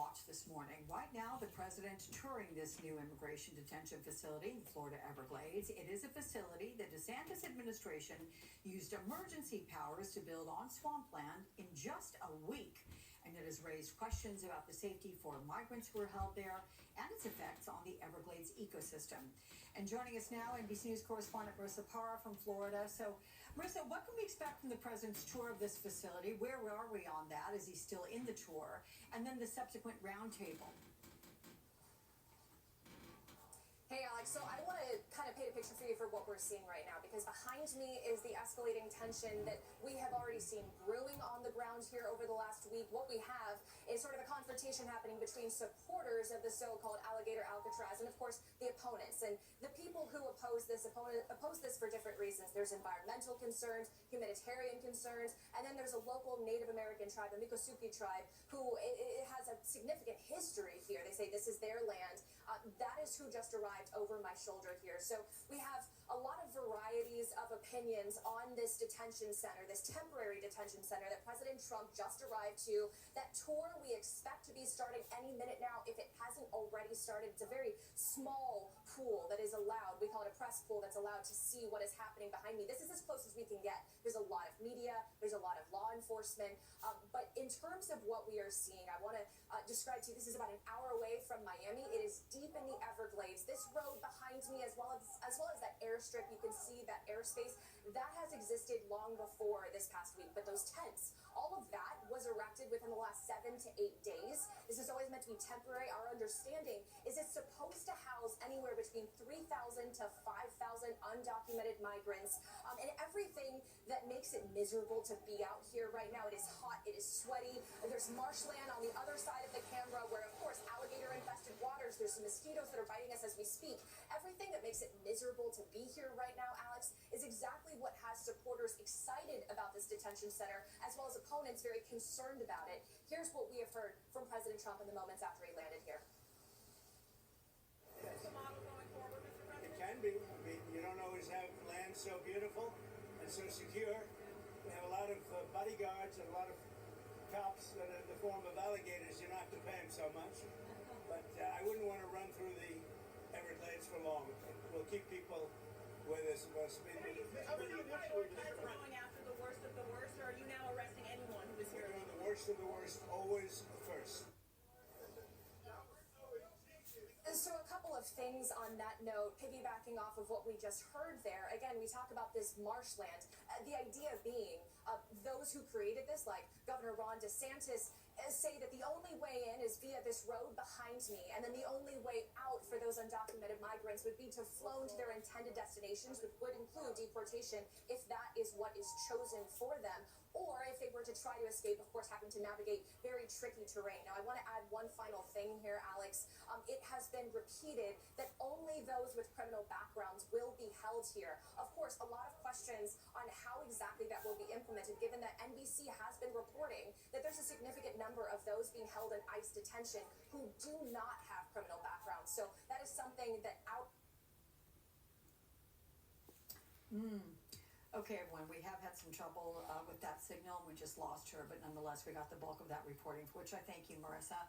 watch this morning. Right now, the president touring this new immigration detention facility in Florida Everglades. It is a facility the DeSantis administration used emergency powers to build on swampland in just a week. And it has raised questions about the safety for migrants who are held there and its effects on the Everglades ecosystem. And joining us now, NBC News correspondent Marissa Parra from Florida. So, Marissa, what can we expect from the president's tour of this facility? Where are we on that? Is he still in the tour? And then the subsequent roundtable. Hey, Alex, so I want to kind of paint a picture for you for what we're seeing right now, because behind me is the escalating tension that we have already seen brewing on the ground here over the last week. What we have is sort of a confrontation happening between supporters of the so-called alligator Alcatraz and, of course, the opponents. And the people who oppose this for different reasons. There's environmental concerns, humanitarian concerns, and then there's a local Native American tribe, the Miccosukee tribe, who it has a significant history here. They say this is their land. That is who just arrived over my shoulder here. So we have a lot of varieties of opinions on this detention center, this temporary detention center that President Trump just arrived to. That tour we expect to be starting any minute now, if it hasn't already started. It's a very small pool that is allowed. We call it a press pool that's allowed to see what is happening behind me. This is as close as we can get. There's a lot of media. There's a lot of law enforcement. But in terms of what we are seeing, I want to describe to you, this is about an hour away from Miami. It is deep in the Everglades. This road behind me, as well as that airstrip, you can see that airspace, that has existed long before this past week. But those tents, all of that was erected within the last 7 to 8 days. This is always meant to be temporary. Our understanding is it's supposed to house anywhere between 3,000 to 5,000 undocumented migrants, and everything that makes it miserable to be out here right now. It is hot, it is sweaty. There's marshland on the other side of the camera where, of course, alligator-infested waters. There's some mosquitoes that are biting us as we speak. Everything that makes it miserable to be here right now, Alex, is exactly what has supporters excited about this detention center, as well as opponents very concerned about it. Here's what we have heard from President Trump in the moments after he landed here. Is the model going forward, Mr. President? It can be. I mean, you don't always have land so beautiful and so secure. We have a lot of bodyguards and a lot of cops that are in the form of alligators. You don't have to pay them so much. But I wouldn't want to run through the Everglades for long. We'll keep people where they're supposed to be. Are you prioritize going after the worst of the worst, or are you now arresting anyone who is here? We're doing the worst of the worst always first. So a couple of things on that note, piggybacking off of what we just heard there. Again, we talk about this marshland. The idea being those who created this, like Governor Ron DeSantis, say that the only way in is via this road behind me, and then the only way out for those undocumented migrants would be to flown to their intended destinations, which would include deportation if that is what is chosen for them, or if they were to try to escape, of course, having to navigate very tricky terrain. Now, I want to add one final thing here, Alex. It has been repeated that only those with criminal backgrounds will be held here. Of course, a lot of questions on how exactly that will be implemented, given that NBC has been reporting that there's a significant number of those being held in ICE detention who do not have criminal backgrounds. So that is something that Okay, everyone, we have had some trouble with that signal. We just lost her, but nonetheless, we got the bulk of that reporting, for which I thank you, Marissa.